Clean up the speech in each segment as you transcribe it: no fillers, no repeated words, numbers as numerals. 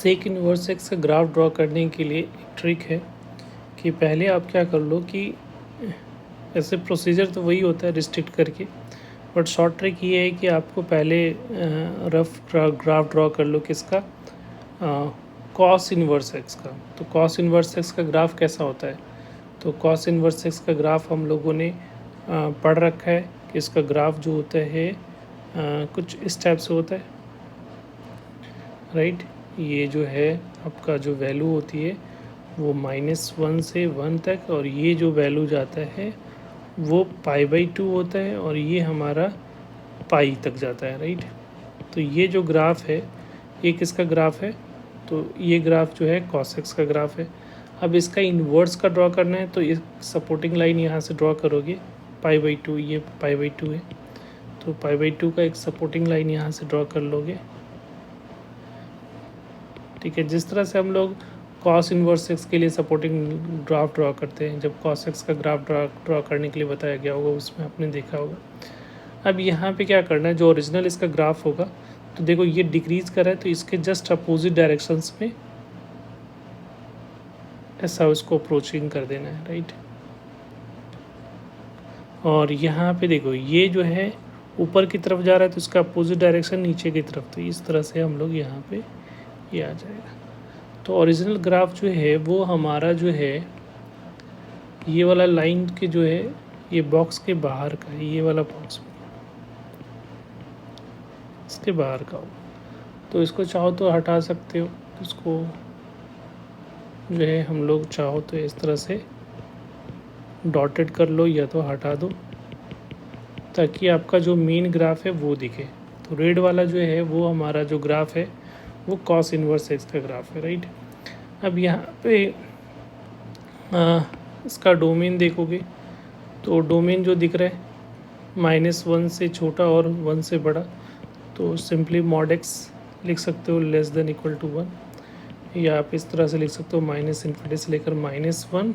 सेक inverse x का graph draw करने के लिए एक ट्रिक है कि पहले आप क्या कर लो कि ऐसे प्रोसीजर तो वही होता है रिस्ट्रिक्ट करके, बट शॉर्ट ट्रिक ये है कि आपको पहले रफ ग्राफ ड्रॉ कर लो किसका, कॉस इनवर्स एक्स का। तो कॉस इनवर्स एक्स का ग्राफ कैसा होता है, तो कॉस इनवर्स एक्स का ग्राफ हम लोगों ने पढ़ रखा है कि इसका ग्राफ जो होता है कुछ इस टाइप से होता है, राइट। ये जो है आपका जो वैल्यू होती है वो -1 से 1 तक, और ये जो वैल्यू जाता है वो π/2 होता है, और ये हमारा पाई तक जाता है, राइट। तो ये जो ग्राफ है ये किसका ग्राफ है, तो ये ग्राफ जो है cos x का ग्राफ है। अब इसका इन्वर्स का ड्रॉ करना है तो एक सपोर्टिंग लाइन यहाँ से ड्रॉ करोगे π/2, ये π/2 है, तो π/2 का एक सपोर्टिंग लाइन यहाँ से ड्रॉ कर लोगे, ठीक है। जिस तरह से हम लोग cos इनवर्स एक्स के लिए सपोर्टिंग ग्राफ ड्रॉ करते हैं, जब cos x का ग्राफ ड्रॉ करने के लिए बताया गया होगा उसमें आपने देखा होगा। अब यहाँ पे क्या करना है, जो ओरिजिनल इसका ग्राफ होगा, तो देखो ये डिक्रीज कर रहा है तो इसके जस्ट अपोजिट डायरेक्शंस में ऐसा उसको अप्रोचिंग कर देना है, राइट। और यहाँ पे देखो ये जो है ऊपर की तरफ जा रहा है तो इसका अपोजिट डायरेक्शन नीचे की तरफ, तो इस तरह से हम लोग यहाँ पे ये आ जाएगा। तो ओरिजिनल ग्राफ जो है वो हमारा जो है ये वाला लाइन के जो है ये बॉक्स के बाहर का है, ये वाला बॉक्स इसके बाहर का हो, तो इसको चाहो तो हटा सकते हो। इसको जो है हम लोग चाहो तो इस तरह से डॉटेड कर लो या तो हटा दो, ताकि आपका जो मेन ग्राफ है वो दिखे। तो रेड वाला जो है वो हमारा जो ग्राफ है वो कॉस इनवर्स एक्स का ग्राफ है, राइट। अब यहाँ पे इसका डोमेन देखोगे तो डोमेन जो दिख रहा है -1 से छोटा और 1 से बड़ा, तो सिंपली mod x लिख सकते हो <= 1, या आप इस तरह से लिख सकते हो -∞ से लेकर -1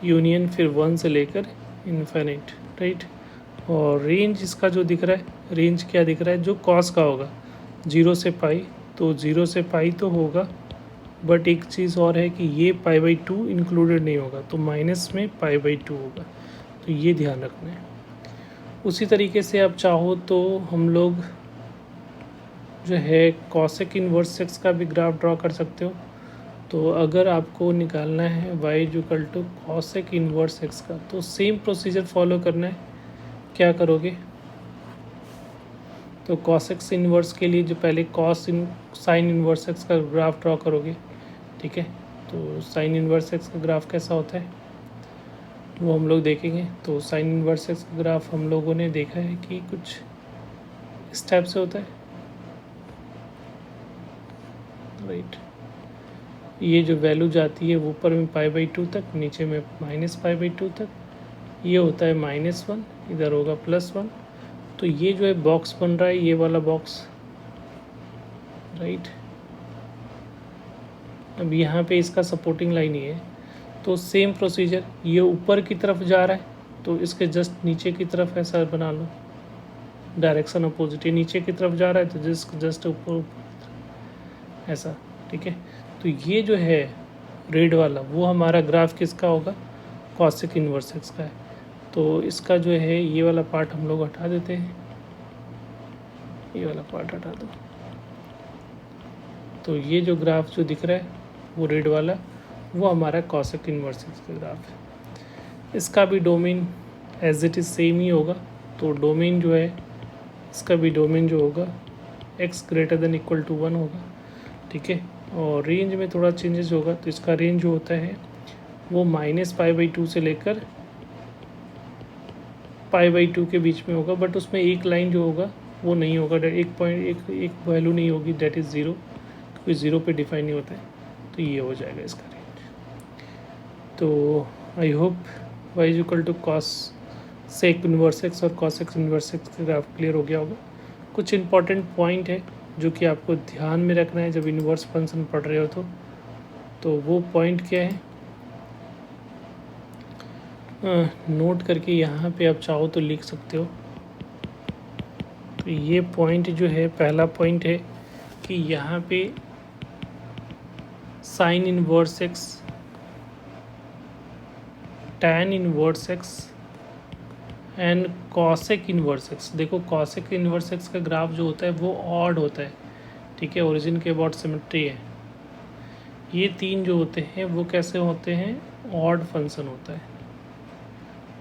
यूनियन फिर 1 से लेकर इन्फिनिट, राइट। और रेंज इसका जो दिख रहा है, रेंज क्या दिख रहा है, जो कॉस का होगा 0 से पाई, तो 0 से पाई तो होगा, बट एक चीज़ और है कि ये π/2 इंक्लूडेड नहीं होगा, तो माइनस में π/2 होगा, तो ये ध्यान रखना है। उसी तरीके से आप चाहो तो हम लोग जो है कॉसेक इनवर्स एक्स का भी ग्राफ ड्रॉ कर सकते हो। तो अगर आपको निकालना है y कॉसेक इनवर्स एक्स का, तो सेम प्रोसीजर फॉलो करना है। क्या करोगे, तो कॉसेक इनवर्स के लिए जो पहले साइन इनवर्स एक्स का ग्राफ ड्रॉ करोगे, ठीक है। तो साइन इनवर्स एक्स का ग्राफ कैसा होता है वो हम लोग देखेंगे। तो साइन इनवर्स एक्स का ग्राफ हम लोगों ने देखा है कि कुछ इस टाइप से होता है, राइट। ये जो वैल्यू जाती है वो ऊपर में π/2 तक, नीचे में -π/2 तक, ये होता है -1, इधर होगा +1। तो ये जो है बॉक्स बन रहा है, ये वाला बॉक्स, राइट। अब यहाँ पे इसका सपोर्टिंग लाइन ये है, तो सेम प्रोसीजर, ये ऊपर की तरफ जा रहा है तो इसके जस्ट नीचे की तरफ ऐसा बना लो, डायरेक्शन अपोजिट, ये नीचे की तरफ जा रहा है तो जस्ट ऊपर ऐसा, ठीक है। तो ये जो है रेड वाला वो हमारा ग्राफ किसका होगा, कॉसेक इनवर्स एक्स का है। तो इसका जो है ये वाला पार्ट हम लोग हटा देते हैं, ये वाला पार्ट हटा दो। तो ये जो ग्राफ जो दिख रहा है वो रेड वाला, वो हमारा कॉसेक इनवर्स एक्स का ग्राफ है। इसका भी domain as it is same ही होगा। तो डोमेन जो है इसका भी डोमेन जो होगा x 1 होगा, ठीक है। और रेंज में थोड़ा चेंजेस होगा, तो इसका रेंज जो होता है वो -π/2 से लेकर π/2 के बीच में होगा, बट उसमें एक लाइन जो होगा वो नहीं होगा, एक वैल्यू नहीं होगी, डेट इज़ 0, क्योंकि 0 पे डिफाइन नहीं होता है। तो ये हो जाएगा इसका रेंज। तो I hope y cos sec inverse x और कॉसेक इनवर्स एक्स का ग्राफ क्लियर हो गया होगा। कुछ इंपॉर्टेंट पॉइंट है जो कि आपको ध्यान में रखना है जब इनवर्स फंक्शन पढ़ रहे हो, तो वो पॉइंट क्या है, नोट करके यहाँ पे आप चाहो तो लिख सकते हो। तो ये पॉइंट जो है, पहला पॉइंट है कि यहाँ पे sine inverse x, tan inverse x and cosec inverse x. देखो कॉसेक इनवर्स एक्स का ग्राफ जो होता है वो ऑड होता है, ठीक है, ओरिजिन के अबाउट सिमेट्री है। ये तीन जो होते हैं वो कैसे होते हैं, ऑड फंक्शन होता है।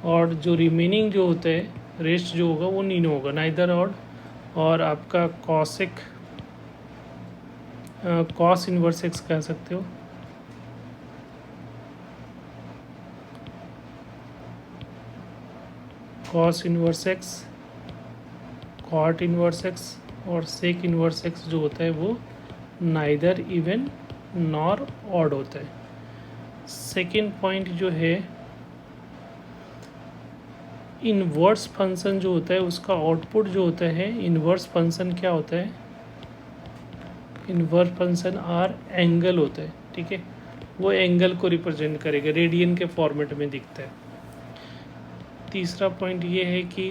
और जो रिमेनिंग जो होते हैं रेस्ट जो होगा वो नीनो होगा, नाइदर ऑड। और आपका कॉसेक कॉस इनवर्स एक्स कह सकते हो, cos inverse x, cot inverse x और सेक इनवर्स एक्स जो होता है वो नाइदर इवन नॉर ऑड होता है। सेकेंड पॉइंट जो है, इनवर्स फंक्शन जो होता है उसका आउटपुट जो होता है, इनवर्स फंक्शन क्या होता है, इनवर्स फंक्शन आर एंगल होता है, ठीक है, वो एंगल को रिप्रेजेंट करेगा, रेडियन के फॉर्मेट में दिखता है। तीसरा पॉइंट ये है कि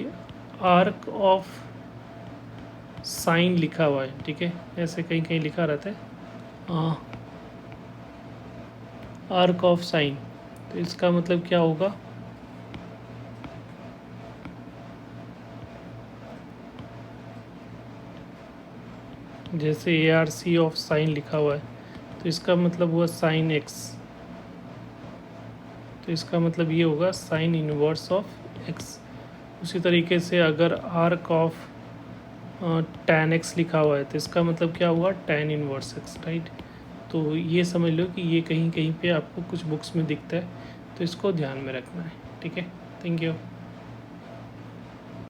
आर्क ऑफ साइन लिखा हुआ है, ठीक है, ऐसे कहीं कहीं लिखा रहता है आर्क ऑफ साइन, तो इसका मतलब क्या होगा, जैसे A R C of sine लिखा हुआ है तो इसका मतलब हुआ साइन एक्स, तो इसका मतलब ये होगा साइन इनवर्स ऑफ एक्स। उसी तरीके से अगर आर्क ऑफ tan एक्स लिखा हुआ है तो इसका मतलब क्या हुआ, tan इनवर्स एक्स, राइट। तो ये समझ लो कि ये कहीं कहीं पे आपको कुछ बुक्स में दिखता है, तो इसको ध्यान में रखना है, ठीक है। Thank you.